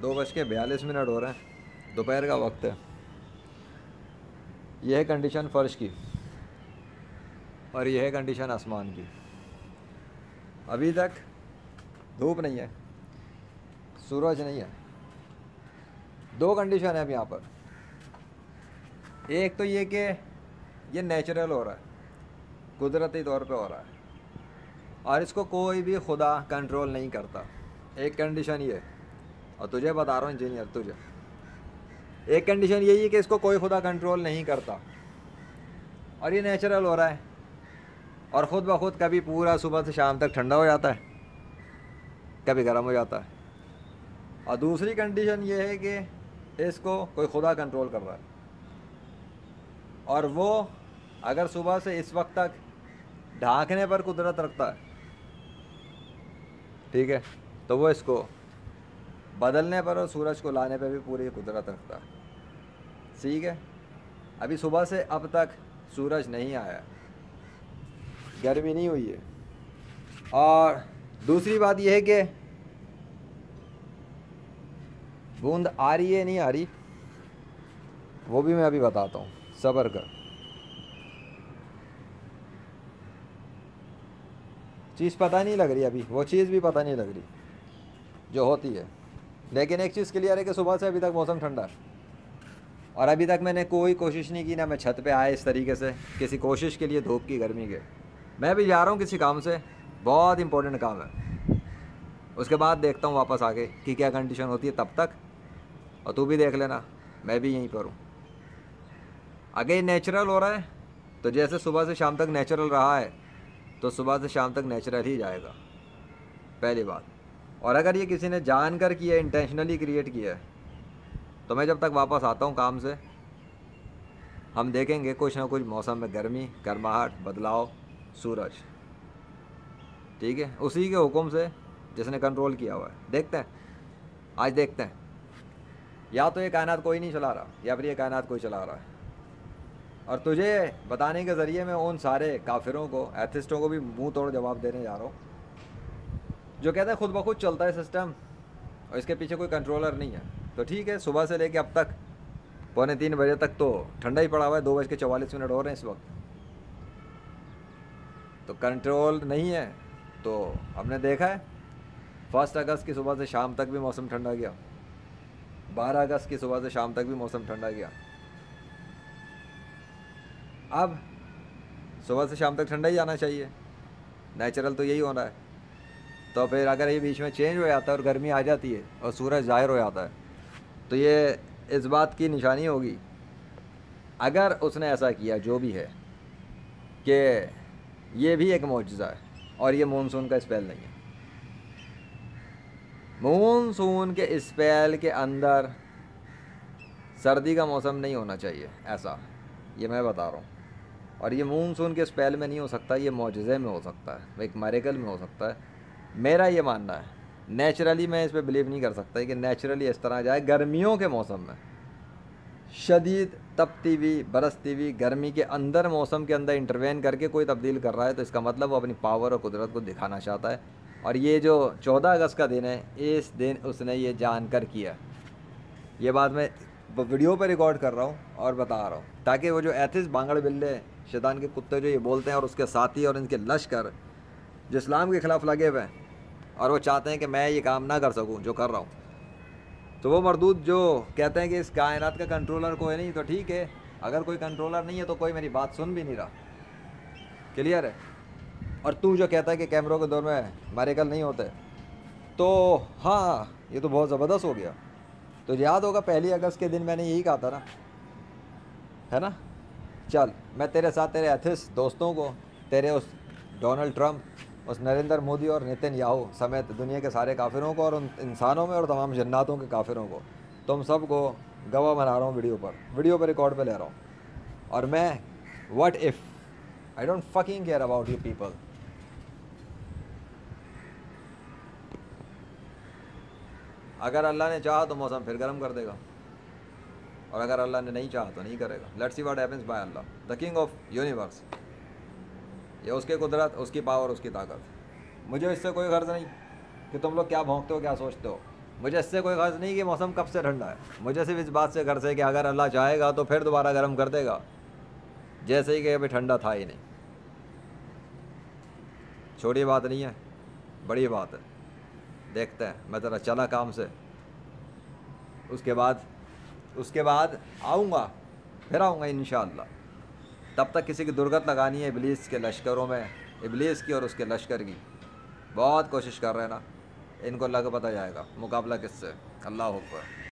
2:42 हो रहे हैं, दोपहर का वक्त है। यह है कंडीशन फ़र्श की और यह है कंडीशन आसमान की। अभी तक धूप नहीं है, सूरज नहीं है। दो कंडीशन है अब यहाँ पर। एक तो ये कि ये नेचुरल हो रहा है, कुदरती तौर पे हो रहा है और इसको कोई भी खुदा कंट्रोल नहीं करता। एक कंडीशन ये, और तुझे बता रहा हूँ इंजीनियर, तुझे एक कंडीशन यही है कि इसको कोई खुदा कंट्रोल नहीं करता और ये नेचुरल हो रहा है और ख़ुद ब खुद कभी पूरा सुबह से शाम तक ठंडा हो जाता है, कभी गर्म हो जाता है। और दूसरी कंडीशन ये है कि इसको कोई खुदा कंट्रोल कर रहा है और वो अगर सुबह से इस वक्त तक ढांकने पर कुदरत रखता है, ठीक है, तो वो इसको बदलने पर और सूरज को लाने पर भी पूरी कुदरत रखता है। ठीक है, अभी सुबह से अब तक सूरज नहीं आया, गर्मी नहीं हुई है। और दूसरी बात यह है कि बूंद आ रही है नहीं आ रही, वो भी मैं अभी बताता हूँ, सब्र कर। चीज़ पता नहीं लग रही अभी, वो चीज़ भी पता नहीं लग रही जो होती है। लेकिन एक चीज़ क्लियर है कि सुबह से अभी तक मौसम ठंडा है और अभी तक मैंने कोई कोशिश नहीं की, ना मैं छत पे आया इस तरीके से किसी कोशिश के लिए धूप की गर्मी के। मैं भी जा रहा हूँ किसी काम से, बहुत इंपॉर्टेंट काम है, उसके बाद देखता हूँ वापस आके कि क्या कंडीशन होती है तब तक। और तू भी देख लेना, मैं भी यहीं पर हूँ। अगर ये नेचुरल हो रहा है तो जैसे सुबह से शाम तक नेचुरल रहा है तो सुबह से शाम तक नेचुरल ही जाएगा, पहली बात। और अगर ये किसी ने जानकर किया, इंटेंशनली क्रिएट किया है, तो मैं जब तक वापस आता हूँ काम से, हम देखेंगे कुछ ना कुछ मौसम में गर्मी, गर्माहट, बदलाव, सूरज, ठीक है, उसी के हुक्म से जिसने कंट्रोल किया हुआ है। देखते हैं, आज देखते हैं, या तो ये कायनात कोई नहीं चला रहा या फिर ये कायनात कोई चला रहा है। और तुझे बताने के ज़रिए मैं उन सारे काफिरों को, एथिस्टों को भी मुंह तोड़ जवाब देने जा रहा हूँ जो कहते हैं खुद ब खुद चलता है सिस्टम और इसके पीछे कोई कंट्रोलर नहीं है। तो ठीक है, सुबह से लेके अब तक 2:45 बजे तक तो ठंडा ही पड़ा हुआ है, 2:44 हो रहे हैं इस वक्त, तो कंट्रोल नहीं है। तो हमने देखा है 1 अगस्त की सुबह से शाम तक भी मौसम ठंडा गया, 12 अगस्त की सुबह से शाम तक भी मौसम ठंडा गया। अब सुबह से शाम तक ठंडा ही आना चाहिए, नेचुरल तो यही होना है। तो फिर अगर ये बीच में चेंज हो जाता है और गर्मी आ जाती है और सूरज ज़ाहिर हो जाता है, तो ये इस बात की निशानी होगी, अगर उसने ऐसा किया जो भी है, कि ये भी एक मौजज़ा है और ये मानसून का स्पेल नहीं है। मानसून के स्पेल के अंदर सर्दी का मौसम नहीं होना चाहिए, ऐसा ये मैं बता रहा हूँ। और ये मानसून के स्पेल में नहीं हो सकता, ये मौजज़े में हो सकता है, एक मिरेकल में हो सकता है, मेरा ये मानना है। नेचुरली मैं इस पर बिलीव नहीं कर सकता कि नेचुरली इस तरह जाए। गर्मियों के मौसम में शदीद तपती हुई, बरसती हुई गर्मी के अंदर, मौसम के अंदर इंटरवेन करके कोई तब्दील कर रहा है, तो इसका मतलब वो अपनी पावर और कुदरत को दिखाना चाहता है। और ये जो 14 अगस्त का दिन है, इस दिन उसने ये जानकर किया। ये बात मैं वीडियो पे रिकॉर्ड कर रहा हूँ और बता रहा हूँ, ताकि वो जो एथिस्ट, बांगड़ बिल्ले, शैतान के कुत्ते जो ये बोलते हैं और उसके साथी और इनके लश्कर जो इस्लाम के ख़िलाफ़ लगे हुए हैं और वो चाहते हैं कि मैं ये काम ना कर सकूं जो कर रहा हूं, तो वो मरदूद जो कहते हैं कि इस कायनात का कंट्रोलर कोई नहीं, तो ठीक है, अगर कोई कंट्रोलर नहीं है तो कोई मेरी बात सुन भी नहीं रहा। क्लियर है? और तू जो कहता है कि कैमरों के दौर में मिरेकल नहीं होते, तो हाँ, ये तो बहुत ज़बरदस्त हो गया। तो याद होगा 1 अगस्त के दिन मैंने यही कहा था ना, है ना? चल, मैं तेरे साथ तेरे एथिस्ट दोस्तों को, तेरे उस डोनाल्ड ट्रंप, उस नरेंद्र मोदी और नेतन्याहू समेत दुनिया के सारे काफिरों को और उन इंसानों में और तमाम जन्नातों के काफिरों को, तुम सबको गवाह बना रहा हूँ, वीडियो पर रिकॉर्ड पे ले रहा हूँ। और मैं, what if, I don't fucking care about you people. अगर अल्लाह ने चाहा तो मौसम फिर गर्म कर देगा, और अगर अल्लाह ने नहीं चाहा तो नहीं करेगा। Let's see what happens by Allah, the king of universe. ये उसकी कुदरत, उसकी पावर, उसकी ताकत। मुझे इससे कोई गर्ज नहीं कि तुम लोग क्या भौंकते हो, क्या सोचते हो। मुझे इससे कोई ग़र्ज़ नहीं कि मौसम कब से ठंडा है, मुझे सिर्फ इस बात से गर्ज़ है कि अगर अल्लाह चाहेगा तो फिर दोबारा गर्म कर देगा, जैसे ही कि अभी ठंडा था ही नहीं। छोटी बात नहीं है, बड़ी बात है। देखते हैं, मैं ज़रा चला काम से, उसके बाद आऊँगा, फिर आऊँगा इंशाअल्लाह। तब तक किसी की दुर्गत लगानी है इब्लीस के लश्करों में, इब्लीस की और उसके लश्कर की। बहुत कोशिश कर रहे हैं ना, इनको लग पता जाएगा मुकाबला किससे। अल्लाह अकबर।